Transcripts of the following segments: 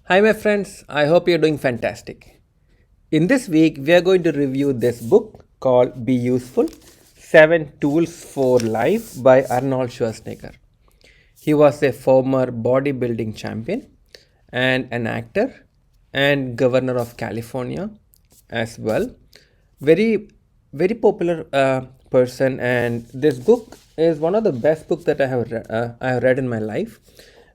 Hi, my friends. I hope you're doing fantastic. In this week, we are going to review this book called Be Useful 7 Tools for Life by Arnold Schwarzenegger. He was a former bodybuilding champion and an actor and governor of California as well. Very, very popular person, and this book is one of the best books that I have read in my life.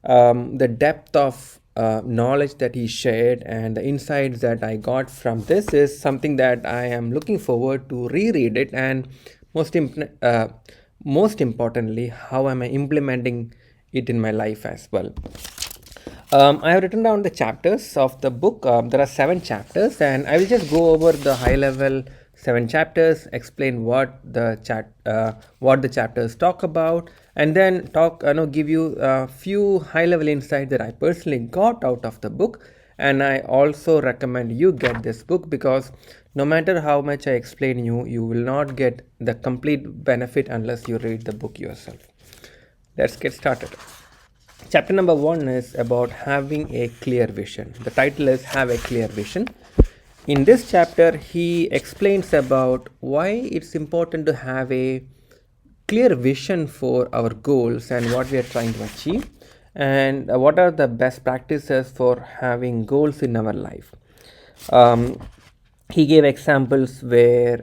The depth of knowledge that he shared and the insights that I got from this is something that I am looking forward to reread it, and most most importantly, how am I implementing it in my life as well. I have written down the chapters of the book. There are 7 chapters, and I will just go over the high level 7 chapters, explain what the chapters talk about, and then give you a few high level insights that I personally got out of the book. And I also recommend you get this book because no matter how much I explain you will not get the complete benefit unless you read the book yourself. Let's get started. Chapter number 1 is about having a clear vision. The title is Have a Clear Vision. In this chapter, he explains about why it's important to have a clear vision for our goals and what we are trying to achieve, and what are the best practices for having goals in our life. He gave examples where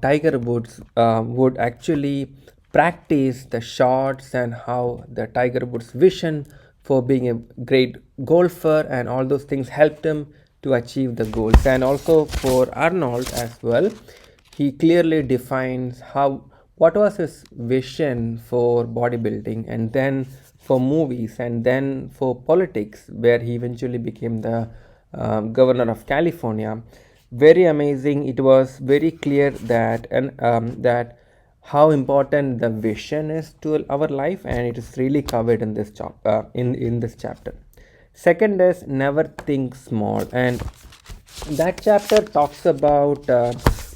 Tiger Woods would actually practice the shots and how the Tiger Woods vision for being a great golfer and all those things helped him to achieve the goals. And also for Arnold as well, he clearly defines what was his vision for bodybuilding, and then for movies, and then for politics, where he eventually became the governor of California. Very amazing. It was very clear that how important the vision is to our life, and it is really covered in this chapter. Second is never think small, and that chapter talks about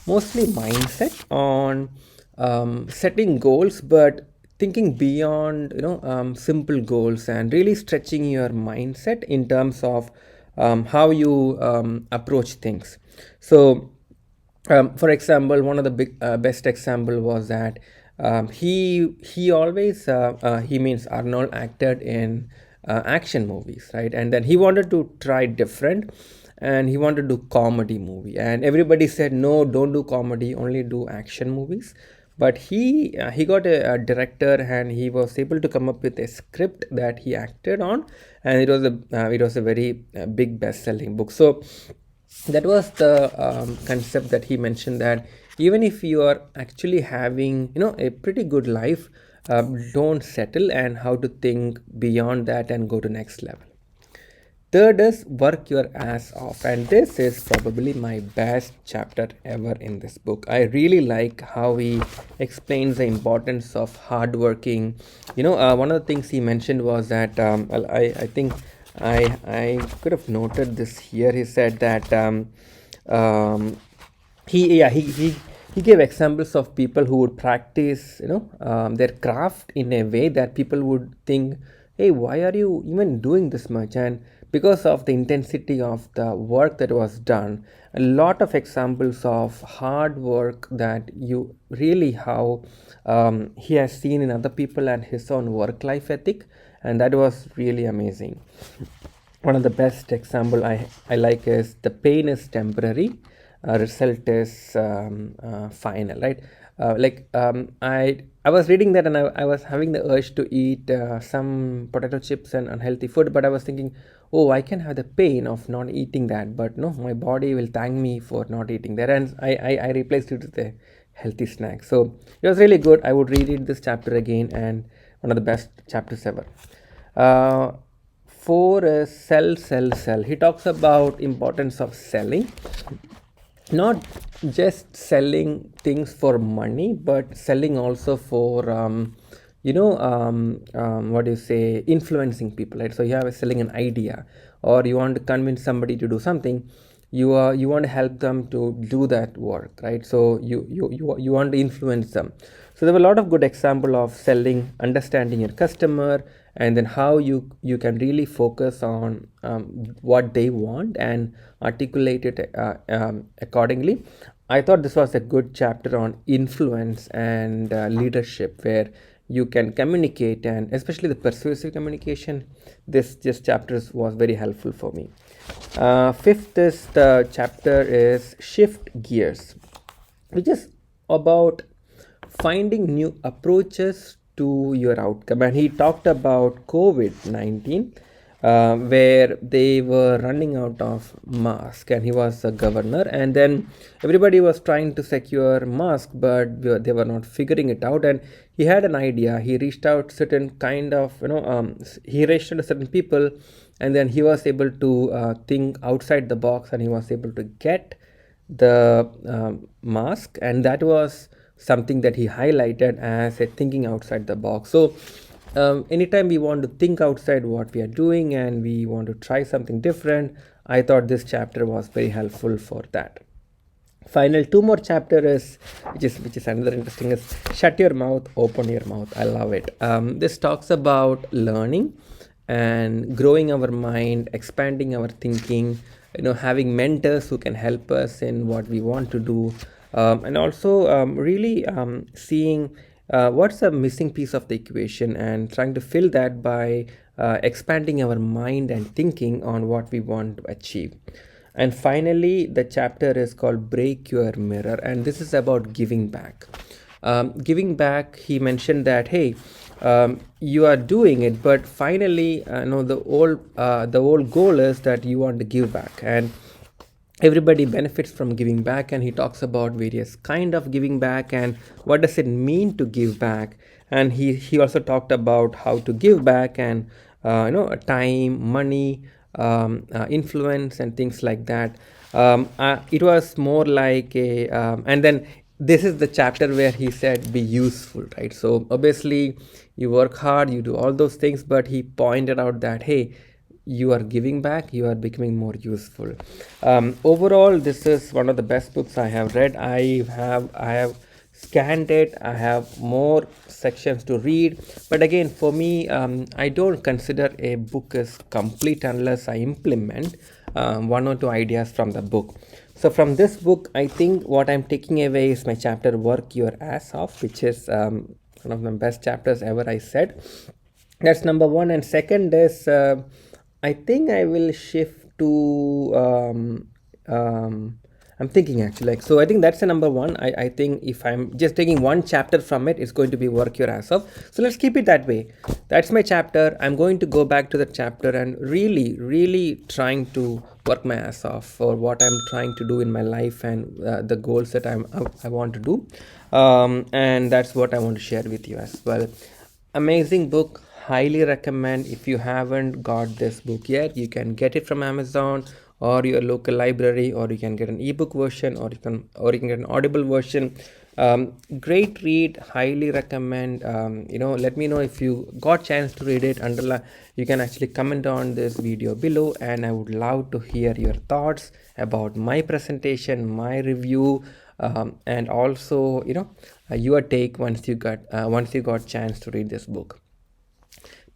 mostly mindset on setting goals, but thinking beyond simple goals and really stretching your mindset in terms of how you approach things. So for example, one of the best example was that he always he means Arnold acted in action movies, right? And then he wanted to try different, and he wanted to do comedy movie, and everybody said no, don't do comedy, only do action movies. But he got a director, and he was able to come up with a script that he acted on, and it was a very big best selling book. So that was the concept that he mentioned, that even if you are actually having a pretty good life, don't settle, and how to think beyond that and go to next level. Third is work your ass off, and this is probably my best chapter ever in this book. I really like how he explains the importance of hard working. One of the things he mentioned was that I think I could have noted this here. He said that he gave examples of people who would practice their craft in a way that people would think, hey, why are you even doing this much? And because of the intensity of the work that was done, a lot of examples of hard work that you really how he has seen in other people and his own work life ethic, and that was really amazing. One of the best example I like is the pain is temporary, result is final, right? I was reading that, and I was having the urge to eat some potato chips and unhealthy food, but I was thinking, oh, I can have the pain of not eating that, but no, my body will thank me for not eating that, and I replaced it with a healthy snack. So it was really good. I would reread this chapter again, and one of the best chapters ever. 4 is sell. He talks about importance of selling, not just selling things for money, but selling also for what do you say, influencing people, right? So you have selling an idea, or you want to convince somebody to do something. You want to help them to do that work, right? So you want to influence them. So there were a lot of good example of selling, understanding your customer, and then how you can really focus on what they want and articulate it accordingly. I thought this was a good chapter on influence and leadership, where you can communicate, and especially the persuasive communication. This chapter was very helpful for me. Fifth is the chapter is shift gears, which is about finding new approaches to your outcome. And he talked about COVID-19, where they were running out of mask, and he was a governor, and then everybody was trying to secure mask, but they were not figuring it out. And he had an idea. He reached out certain kind of he reached out to certain people, and then he was able to think outside the box, and he was able to get the mask, and that was something that he highlighted as a thinking outside the box. So anytime we want to think outside what we are doing and we want to try something different, I thought this chapter was very helpful for that. Final two more chapter is which is another interesting, is shut your mouth, open your mouth. I love it. This talks about learning and growing our mind, expanding our thinking, having mentors who can help us in what we want to do, and also really seeing what's the missing piece of the equation and trying to fill that by expanding our mind and thinking on what we want to achieve. And finally, the chapter is called Break Your Mirror, and this is about giving back. Giving back, he mentioned that, hey, you are doing it, but finally, the whole goal is that you want to give back, and everybody benefits from giving back. And he talks about various kind of giving back and what does it mean to give back. And he also talked about how to give back, and time, money, influence, and things like that. It was more like a and then this is the chapter where he said be useful, right? So obviously you work hard, you do all those things, but he pointed out that, hey, you are giving back, you are becoming more useful. Overall, this is one of the best books I have read. I have scanned it. I have more sections to read, but again, for me, I don't consider a book as complete unless I implement one or two ideas from the book. So from this book, I think what I'm taking away is my chapter Work Your Ass Off, which is one of the best chapters ever, I said. That's number one. And second is I think I will shift to I'm thinking actually, so I think that's the number one. I think if I'm just taking one chapter from it, it's going to be Work Your Ass Off. So let's keep it that way. That's my chapter. I'm going to go back to the chapter and really trying to work my ass off for what I'm trying to do in my life and the goals that I want to do. And that's what I want to share with you as well. Amazing book. Highly recommend. If you haven't got this book yet, you can get it from Amazon or your local library, or you can get an ebook version, or you can get an audible version. Great read. Highly recommend. Let me know if you got chance to read it. You can actually comment on this video below, and I would love to hear your thoughts about my presentation, my review, and also your take once you got chance to read this book.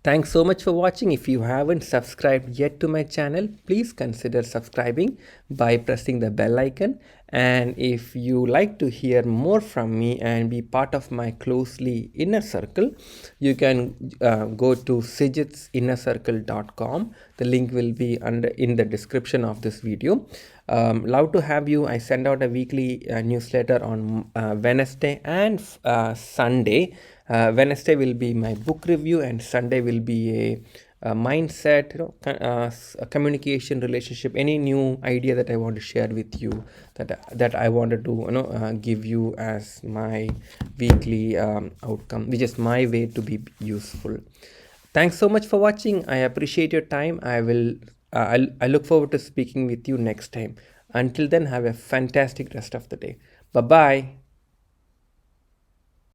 Thanks so much for watching. If you haven't subscribed yet to my channel, please consider subscribing by pressing the bell icon. And if you like to hear more from me and be part of my closely inner circle, you can go to sijithsinnercircle.com. The link will be in the description of this video. Love to have you. I send out a weekly newsletter on Wednesday and Sunday. Wednesday will be my book review, and Sunday will be a mindset, a communication, relationship, any new idea that I want to share with you, that I wanted to give you as my weekly outcome, which is my way to be useful. Thanks so much for watching. I appreciate your time. I look forward to speaking with you next time. Until then, have a fantastic rest of the day. Bye bye.